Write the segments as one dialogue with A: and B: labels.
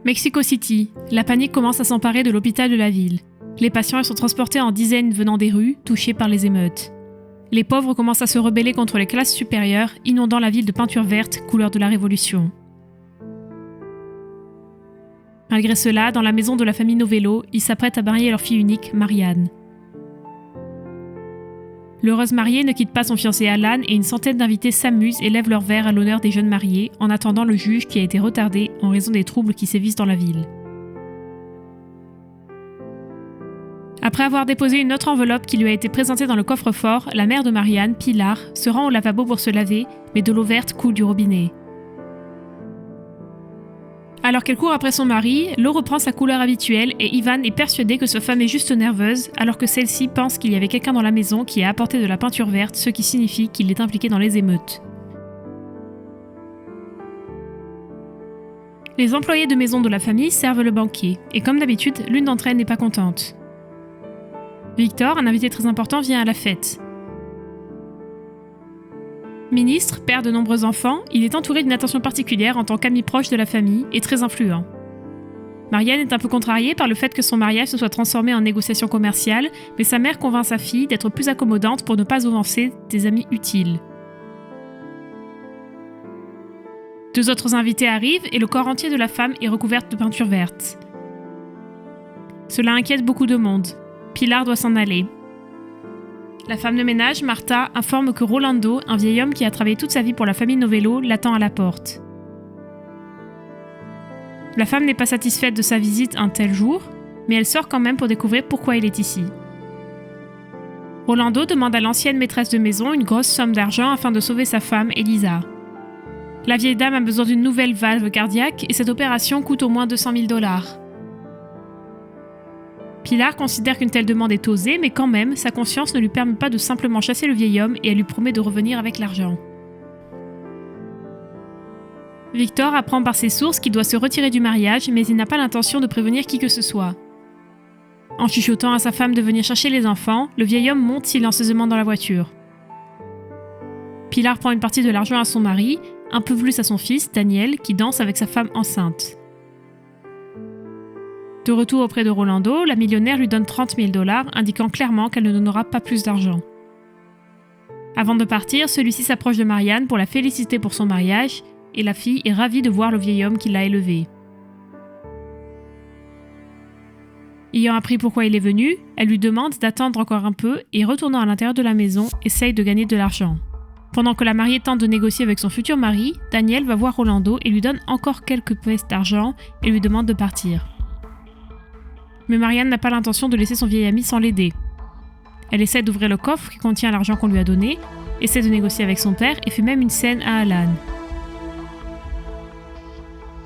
A: Mexico City, la panique commence à s'emparer de l'hôpital de la ville. Les patients sont transportés en dizaines venant des rues, touchés par les émeutes. Les pauvres commencent à se rebeller contre les classes supérieures, inondant la ville de peinture verte, couleur de la Révolution. Malgré cela, dans la maison de la famille Novello, ils s'apprêtent à marier leur fille unique, Marianne. L'heureuse mariée ne quitte pas son fiancé Alan et une centaine d'invités s'amusent et lèvent leur verre à l'honneur des jeunes mariés en attendant le juge qui a été retardé en raison des troubles qui sévissent dans la ville. Après avoir déposé une autre enveloppe qui lui a été présentée dans le coffre-fort, la mère de Marianne, Pilar, se rend au lavabo pour se laver, mais de l'eau verte coule du robinet. Alors qu'elle court après son mari, l'eau reprend sa couleur habituelle et Ivan est persuadé que sa femme est juste nerveuse, alors que celle-ci pense qu'il y avait quelqu'un dans la maison qui a apporté de la peinture verte, ce qui signifie qu'il est impliqué dans les émeutes. Les employés de maison de la famille servent le banquet, et comme d'habitude, l'une d'entre elles n'est pas contente. Victor, un invité très important, vient à la fête. Ministre, père de nombreux enfants, il est entouré d'une attention particulière en tant qu'ami proche de la famille et très influent. Marianne est un peu contrariée par le fait que son mariage se soit transformé en négociation commerciale, mais sa mère convainc sa fille d'être plus accommodante pour ne pas offenser des amis utiles. Deux autres invités arrivent et le corps entier de la femme est recouvert de peinture verte. Cela inquiète beaucoup de monde. Pilar doit s'en aller. La femme de ménage, Martha, informe que Rolando, un vieil homme qui a travaillé toute sa vie pour la famille Novello, l'attend à la porte. La femme n'est pas satisfaite de sa visite un tel jour, mais elle sort quand même pour découvrir pourquoi il est ici. Rolando demande à l'ancienne maîtresse de maison une grosse somme d'argent afin de sauver sa femme, Elisa. La vieille dame a besoin d'une nouvelle valve cardiaque et cette opération coûte au moins $200,000. Pilar considère qu'une telle demande est osée, mais quand même, sa conscience ne lui permet pas de simplement chasser le vieil homme et elle lui promet de revenir avec l'argent. Victor apprend par ses sources qu'il doit se retirer du mariage, mais il n'a pas l'intention de prévenir qui que ce soit. En chuchotant à sa femme de venir chercher les enfants, le vieil homme monte silencieusement dans la voiture. Pilar prend une partie de l'argent à son mari, un peu plus à son fils, Daniel, qui danse avec sa femme enceinte. De retour auprès de Rolando, la millionnaire lui donne $30,000, indiquant clairement qu'elle ne donnera pas plus d'argent. Avant de partir, celui-ci s'approche de Marianne pour la féliciter pour son mariage, et la fille est ravie de voir le vieil homme qui l'a élevée. Ayant appris pourquoi il est venu, elle lui demande d'attendre encore un peu et retournant à l'intérieur de la maison, essaye de gagner de l'argent. Pendant que la mariée tente de négocier avec son futur mari, Daniel va voir Rolando et lui donne encore quelques pièces d'argent et lui demande de partir. Mais Marianne n'a pas l'intention de laisser son vieil ami sans l'aider. Elle essaie d'ouvrir le coffre qui contient l'argent qu'on lui a donné, essaie de négocier avec son père et fait même une scène à Alan.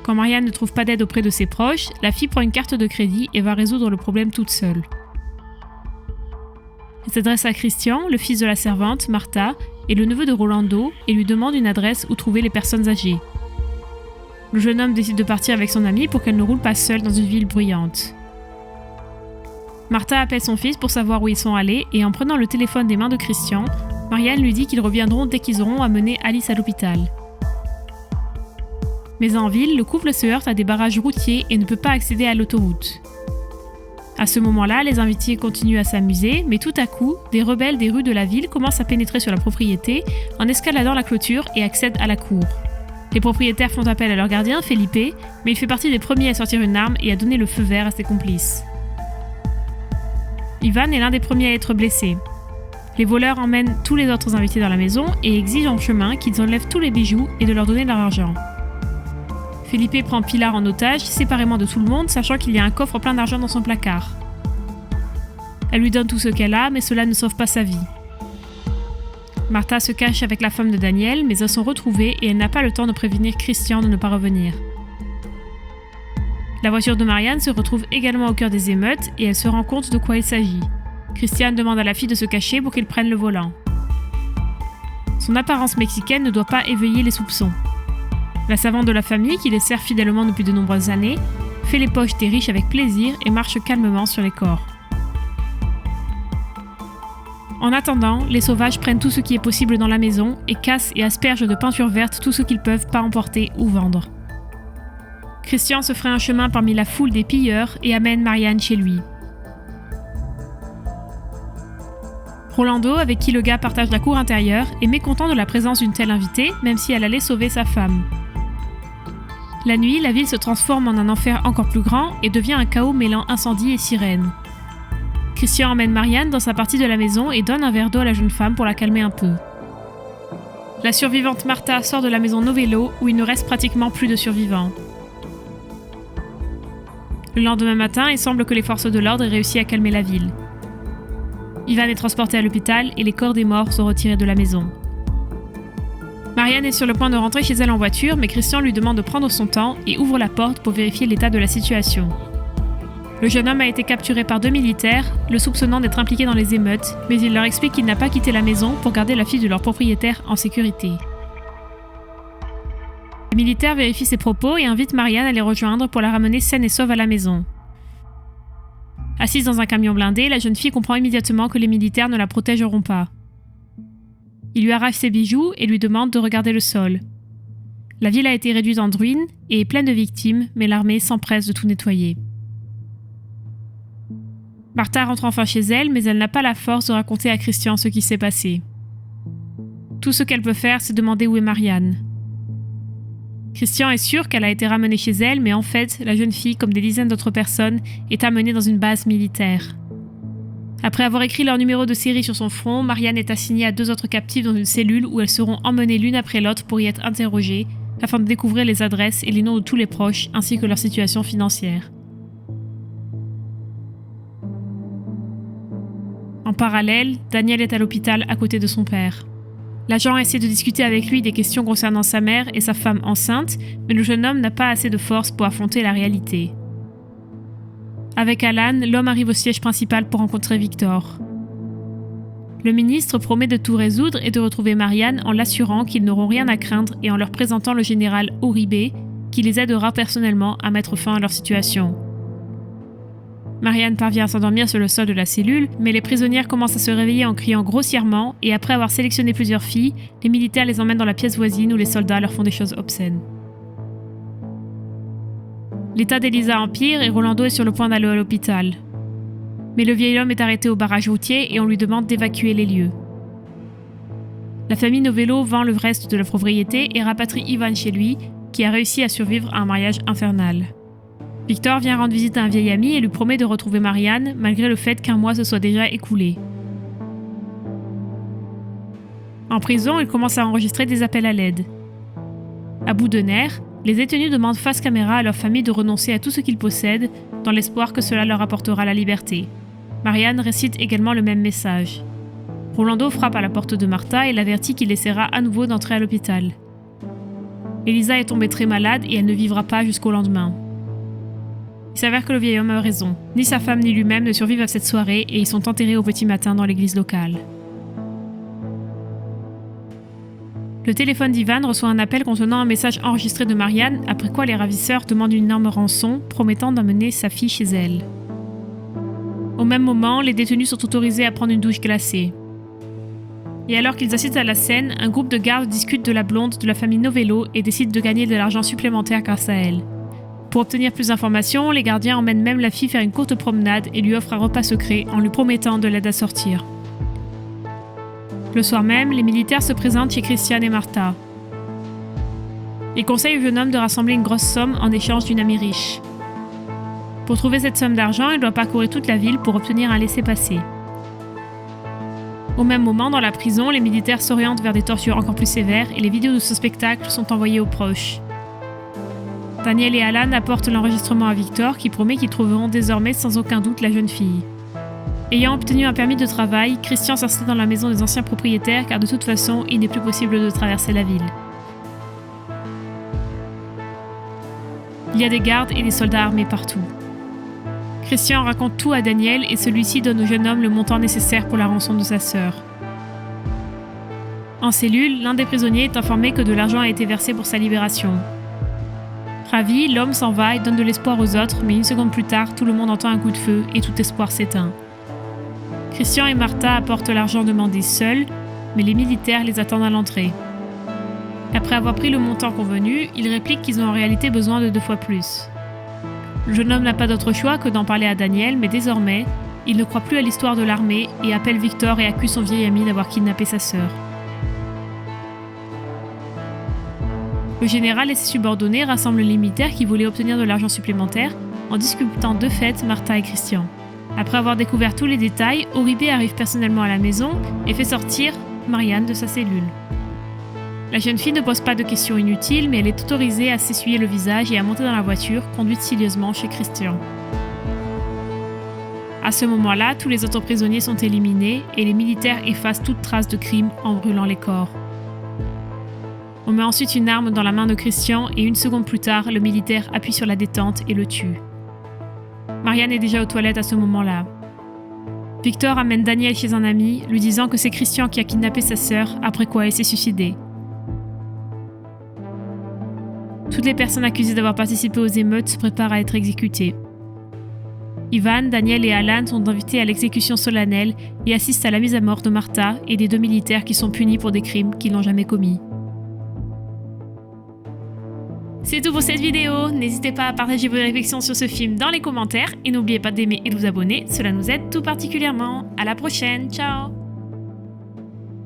A: Quand Marianne ne trouve pas d'aide auprès de ses proches, la fille prend une carte de crédit et va résoudre le problème toute seule. Elle s'adresse à Christian, le fils de la servante, Martha, et le neveu de Rolando, et lui demande une adresse où trouver les personnes âgées. Le jeune homme décide de partir avec son amie pour qu'elle ne roule pas seule dans une ville bruyante. Martha appelle son fils pour savoir où ils sont allés et en prenant le téléphone des mains de Christian, Marianne lui dit qu'ils reviendront dès qu'ils auront amené Alice à l'hôpital. Mais en ville, le couple se heurte à des barrages routiers et ne peut pas accéder à l'autoroute. À ce moment-là, les invités continuent à s'amuser, mais tout à coup, des rebelles des rues de la ville commencent à pénétrer sur la propriété en escaladant la clôture et accèdent à la cour. Les propriétaires font appel à leur gardien, Felipe, mais il fait partie des premiers à sortir une arme et à donner le feu vert à ses complices. Ivan est l'un des premiers à être blessé. Les voleurs emmènent tous les autres invités dans la maison et exigent en chemin qu'ils enlèvent tous les bijoux et de leur donner leur argent. Felipe prend Pilar en otage, séparément de tout le monde, sachant qu'il y a un coffre plein d'argent dans son placard. Elle lui donne tout ce qu'elle a, mais cela ne sauve pas sa vie. Martha se cache avec la femme de Daniel, mais elles sont retrouvées et elle n'a pas le temps de prévenir Christian de ne pas revenir. La voiture de Marianne se retrouve également au cœur des émeutes et elle se rend compte de quoi il s'agit. Christian demande à la fille de se cacher pour qu'elle prenne le volant. Son apparence mexicaine ne doit pas éveiller les soupçons. La savante de la famille, qui les sert fidèlement depuis de nombreuses années, fait les poches des riches avec plaisir et marche calmement sur les corps. En attendant, les sauvages prennent tout ce qui est possible dans la maison et cassent et aspergent de peinture verte tout ce qu'ils peuvent pas emporter ou vendre. Christian se ferait un chemin parmi la foule des pilleurs et amène Marianne chez lui. Rolando, avec qui le gars partage la cour intérieure, est mécontent de la présence d'une telle invitée, même si elle allait sauver sa femme. La nuit, la ville se transforme en un enfer encore plus grand et devient un chaos mêlant incendie et sirènes. Christian emmène Marianne dans sa partie de la maison et donne un verre d'eau à la jeune femme pour la calmer un peu. La survivante Martha sort de la maison Novello où il ne reste pratiquement plus de survivants. Le lendemain matin, il semble que les forces de l'ordre aient réussi à calmer la ville. Ivan est transporté à l'hôpital et les corps des morts sont retirés de la maison. Marianne est sur le point de rentrer chez elle en voiture, mais Christian lui demande de prendre son temps et ouvre la porte pour vérifier l'état de la situation. Le jeune homme a été capturé par 2 militaires, le soupçonnant d'être impliqué dans les émeutes, mais il leur explique qu'il n'a pas quitté la maison pour garder la fille de leur propriétaire en sécurité. Le militaire vérifie ses propos et invite Marianne à les rejoindre pour la ramener saine et sauve à la maison. Assise dans un camion blindé, la jeune fille comprend immédiatement que les militaires ne la protégeront pas. Il lui arrache ses bijoux et lui demande de regarder le sol. La ville a été réduite en ruines et est pleine de victimes, mais l'armée s'empresse de tout nettoyer. Martha rentre enfin chez elle, mais elle n'a pas la force de raconter à Christian ce qui s'est passé. Tout ce qu'elle peut faire, c'est demander où est Marianne. Christian est sûr qu'elle a été ramenée chez elle, mais en fait, la jeune fille, comme des dizaines d'autres personnes, est amenée dans une base militaire. Après avoir écrit leur numéro de série sur son front, Marianne est assignée à 2 autres captifs dans une cellule où elles seront emmenées l'une après l'autre pour y être interrogées, afin de découvrir les adresses et les noms de tous les proches, ainsi que leur situation financière. En parallèle, Daniel est à l'hôpital à côté de son père. L'agent essaie de discuter avec lui des questions concernant sa mère et sa femme enceinte, mais le jeune homme n'a pas assez de force pour affronter la réalité. Avec Alan, l'homme arrive au siège principal pour rencontrer Victor. Le ministre promet de tout résoudre et de retrouver Marianne en l'assurant qu'ils n'auront rien à craindre et en leur présentant le général Uribe, qui les aidera personnellement à mettre fin à leur situation. Marianne parvient à s'endormir sur le sol de la cellule, mais les prisonnières commencent à se réveiller en criant grossièrement et après avoir sélectionné plusieurs filles, les militaires les emmènent dans la pièce voisine où les soldats leur font des choses obscènes. L'état d'Elisa empire et Rolando est sur le point d'aller à l'hôpital. Mais le vieil homme est arrêté au barrage routier et on lui demande d'évacuer les lieux. La famille Novello vend le reste de la propriété et rapatrie Ivan chez lui, qui a réussi à survivre à un mariage infernal. Victor vient rendre visite à un vieil ami et lui promet de retrouver Marianne, malgré le fait qu'un mois se soit déjà écoulé. En prison, il commence à enregistrer des appels à l'aide. À bout de nerfs, les détenus demandent face caméra à leur famille de renoncer à tout ce qu'ils possèdent, dans l'espoir que cela leur apportera la liberté. Marianne récite également le même message. Rolando frappe à la porte de Martha et l'avertit qu'il essaiera à nouveau d'entrer à l'hôpital. Elisa est tombée très malade et elle ne vivra pas jusqu'au lendemain. Il s'avère que le vieil homme a raison. Ni sa femme ni lui-même ne survivent à cette soirée et ils sont enterrés au petit matin dans l'église locale. Le téléphone d'Ivan reçoit un appel contenant un message enregistré de Marianne, après quoi les ravisseurs demandent une énorme rançon, promettant d'emmener sa fille chez elle. Au même moment, les détenus sont autorisés à prendre une douche glacée. Et alors qu'ils assistent à la scène, un groupe de gardes discute de la blonde de la famille Novello et décide de gagner de l'argent supplémentaire grâce à elle. Pour obtenir plus d'informations, les gardiens emmènent même la fille faire une courte promenade et lui offrent un repas secret en lui promettant de l'aide à sortir. Le soir même, les militaires se présentent chez Christian et Martha. Ils conseillent au jeune homme de rassembler une grosse somme en échange d'une amie riche. Pour trouver cette somme d'argent, il doit parcourir toute la ville pour obtenir un laissez-passer. Au même moment, dans la prison, les militaires s'orientent vers des tortures encore plus sévères et les vidéos de ce spectacle sont envoyées aux proches. Daniel et Alan apportent l'enregistrement à Victor qui promet qu'ils trouveront désormais sans aucun doute la jeune fille. Ayant obtenu un permis de travail, Christian s'installe dans la maison des anciens propriétaires car de toute façon, il n'est plus possible de traverser la ville. Il y a des gardes et des soldats armés partout. Christian raconte tout à Daniel et celui-ci donne au jeune homme le montant nécessaire pour la rançon de sa sœur. En cellule, l'un des prisonniers est informé que de l'argent a été versé pour sa libération. Ravi, l'homme s'en va et donne de l'espoir aux autres, mais une seconde plus tard, tout le monde entend un coup de feu et tout espoir s'éteint. Christian et Martha apportent l'argent demandé seuls, mais les militaires les attendent à l'entrée. Après avoir pris le montant convenu, ils répliquent qu'ils ont en réalité besoin de 2 fois plus. Le jeune homme n'a pas d'autre choix que d'en parler à Daniel, mais désormais, il ne croit plus à l'histoire de l'armée et appelle Victor et accuse son vieil ami d'avoir kidnappé sa sœur. Le général et ses subordonnés rassemblent les militaires qui voulaient obtenir de l'argent supplémentaire en discutant de fait Martha et Christian. Après avoir découvert tous les détails, Oribe arrive personnellement à la maison et fait sortir Marianne de sa cellule. La jeune fille ne pose pas de questions inutiles, mais elle est autorisée à s'essuyer le visage et à monter dans la voiture, conduite silencieusement chez Christian. À ce moment-là, tous les autres prisonniers sont éliminés et les militaires effacent toute trace de crime en brûlant les corps. On met ensuite une arme dans la main de Christian et une seconde plus tard, le militaire appuie sur la détente et le tue. Marianne est déjà aux toilettes à ce moment-là. Victor amène Daniel chez un ami, lui disant que c'est Christian qui a kidnappé sa sœur, après quoi elle s'est suicidée. Toutes les personnes accusées d'avoir participé aux émeutes se préparent à être exécutées. Ivan, Daniel et Alan sont invités à l'exécution solennelle et assistent à la mise à mort de Martha et des 2 militaires qui sont punis pour des crimes qu'ils n'ont jamais commis. C'est tout pour cette vidéo, n'hésitez pas à partager vos réflexions sur ce film dans les commentaires et n'oubliez pas d'aimer et de vous abonner, cela nous aide tout particulièrement. À la prochaine, ciao!